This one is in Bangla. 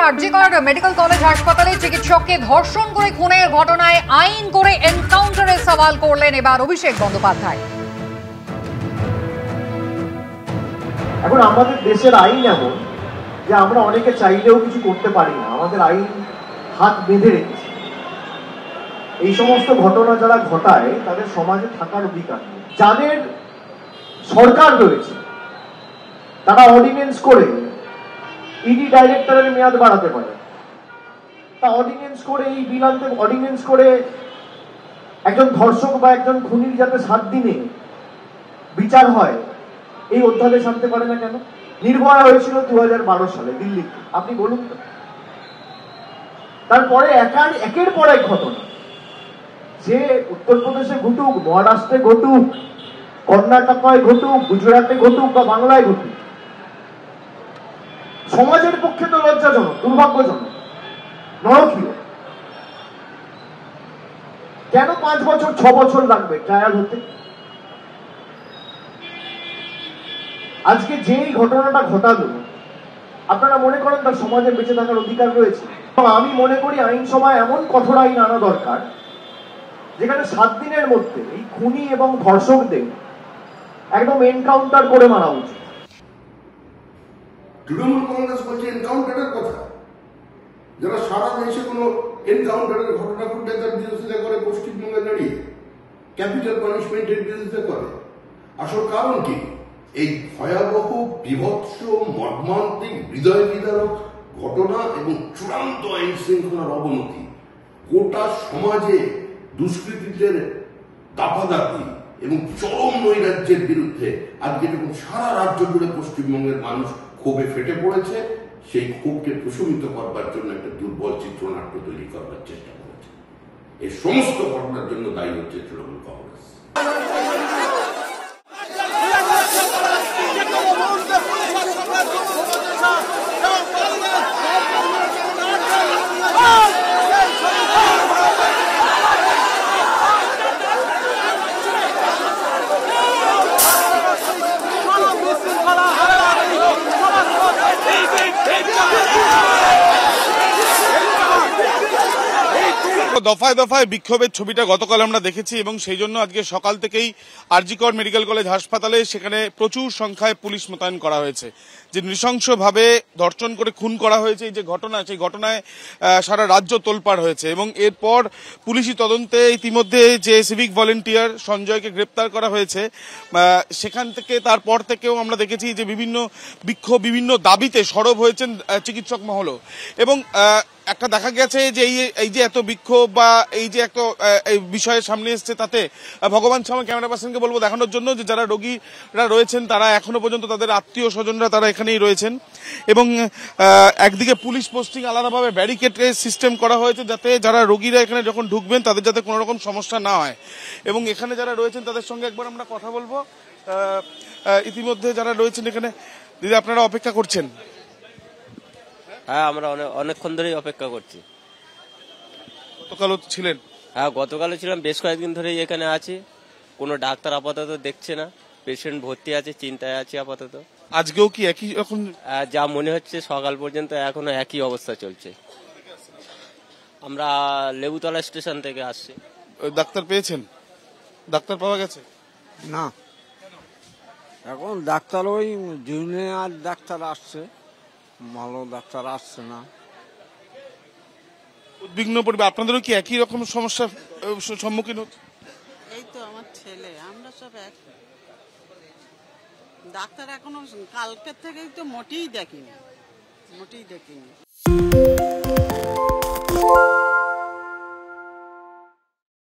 আরজিকর মেডিকেল কলেজ হাসপাতালে চিকিৎসককে ধর্ষণ করে খুনের ঘটনায় আইন করে এনকাউন্টারে সওয়াল করলেন এবার অভিষেক বন্দ্যোপাধ্যায়। এখন আমাদের দেশের আইন এমন যে আমরা অনেকে চাইলেও কিছু করতে পারি না, আমাদের আইন হাত বেঁধে রেখেছে। এই সমস্ত ঘটনা যারা ঘটায় তাদের সমাজে থাকার অধিকার নেই। যাদের সরকার রয়েছে তারা অর্ডিন্যান্স করে ইডি ডাইরেক্টরের মেয়াদ বাড়াতে পারে, তা অর্ডিন্যান্স করে এই বিল আনতে অর্ডিন্যান্স করে একজন ধর্ষক বা একজন খুনির যাতে 7 দিনে বিচার হয় এই অধ্যাদেশ আনতে পারে না কেন? নির্ভয়া হয়েছিল 2012 সালে দিল্লিতে, আপনি বলুন তো। তারপরে একের পর এক ঘটনা, যে উত্তরপ্রদেশে ঘটুক, মহারাষ্ট্রে ঘটুক, কর্ণাটকায় ঘটুক, গুজরাটে ঘটুক বা বাংলায় ঘটুক, সমাজের পক্ষে তো লজ্জাজনক, দুর্ভাগ্যজনক, নরকীয়। কেন 5 বছর 6 বছর লাগবে ট্রায়াল হতে? আজকে যে ঘটনাটা ঘটালো, আপনারা মনে করেন তার সমাজে বেঁচে থাকার অধিকার রয়েছে? আমি মনে করি আইনসভায় এমন কঠোর আইন আনা দরকার যেখানে 7 দিনের মধ্যে এই খুনি এবং ধর্ষকদের একদম এনকাউন্টার করে মারা উচিত। তৃণমূল কংগ্রেস বলছে এনকাউন্টারের কথা, যারা সারা দেশে কোনো এনকাউন্টারের ঘটনা ঘটলে তার বিরোধিতা করে, পশ্চিমবঙ্গে দাঁড়িয়ে ক্যাপিটাল পানিশমেন্টের বিরোধিতা করে। আসল কারণ কি? এই ভয়াবহ, বিভৎস, মর্মান্তিক, হৃদয় বিদারক ঘটনা এবং চূড়ান্ত আইন শৃঙ্খলার অবনতি, গোটা সমাজে দুষ্কৃতীদের দাপাদাপি এবং চরম নৈরাজ্যের বিরুদ্ধে আজকে যখন সারা রাজ্য জুড়ে পশ্চিমবঙ্গের মানুষ ক্ষোভে ফেটে পড়েছে, সেই ক্ষোভকে প্রশমিত করবার জন্য একটা দুর্বল চিত্রনাট্য তৈরি করবার চেষ্টা করেছে। এই সমস্ত ঘটনার জন্য দায়ী হচ্ছে তৃণমূল কংগ্রেস। দফায় দফায় বিক্ষোভের ছবিটা গতকাল আমরা দেখেছি এবং সেই জন্য আজকে সকাল থেকেই আরজিকর মেডিকেল কলেজ হাসপাতালে সেখানে প্রচুর সংখ্যায় পুলিশ মোতায়েন করা হয়েছে। যে নৃশংসভাবে ধর্ষণ করে খুন করা হয়েছে এই যে ঘটনা, সেই ঘটনায় সারা রাজ্য তোলপাড় হয়েছে এবং এরপর পুলিশি তদন্তে ইতিমধ্যে যে সিভিক ভলেন্টিয়ার সঞ্জয়কে গ্রেপ্তার করা হয়েছে, সেখান থেকে তারপর থেকেও আমরা দেখেছি যে বিভিন্ন বিক্ষোভ, বিভিন্ন দাবিতে সরব হয়েছেন চিকিৎসক মহলও। এবং একটা দেখা গেছে যে এই যে এত বিক্ষোভ বা এই যে একটা বিষয়ের সামনে এসছে, তাতে ভগবান সামা ক্যামেরা পার্সনকে বলবো দেখানোর জন্য যে যারা রোগীরা রয়েছেন তারা এখনো পর্যন্ত তাদের আত্মীয় স্বজনরা তারা এখানেই রয়েছেন এবং একদিকে পুলিশ পোস্টিং আলাদাভাবে ব্যারিকেডের সিস্টেম করা হয়েছে যাতে যারা রোগীরা এখানে যখন ঢুকবেন তাদের যাতে কোনো রকম সমস্যা না হয়। এবং এখানে যারা রয়েছেন তাদের সঙ্গে একবার আমরা কথা বলবো। ইতিমধ্যে যারা রয়েছেন এখানে, দিদি আপনারা অপেক্ষা করছেন? হ্যাঁ, আমরা অনেকক্ষণ ধরেই অপেক্ষা করছি। গতকালও ছিলেন? হ্যাঁ, গতকালও ছিলাম, বেশ কয়েকদিন ধরেই এখানে আছি। কোনো ডাক্তার আপাতত দেখছে না, পেশেন্ট ভর্তি আছে, চিন্তায় আছি আপাতত। আজকেও কি একই রকম? যা মনে হচ্ছে সকাল পর্যন্ত এখনো একই অবস্থা চলছে। আমরা লেবুতলা স্টেশন থেকে আসছি। ডাক্তার পেয়েছেন? ডাক্তার পাওয়া গেছে না, এখন ডাক্তার ওই জুনিয়র ডাক্তার আসছে, ভালো ডাক্তার আসছে না। উদ্বিগ্ন পরিবার, আপনাদেরও কি একই রকম সমস্যার সম্মুখীন হচ্ছে? এই তো আমার ছেলে, আমরা সব এক। ডাক্তার এখনো কালকের থেকেই তো মোটেই দেখিনি।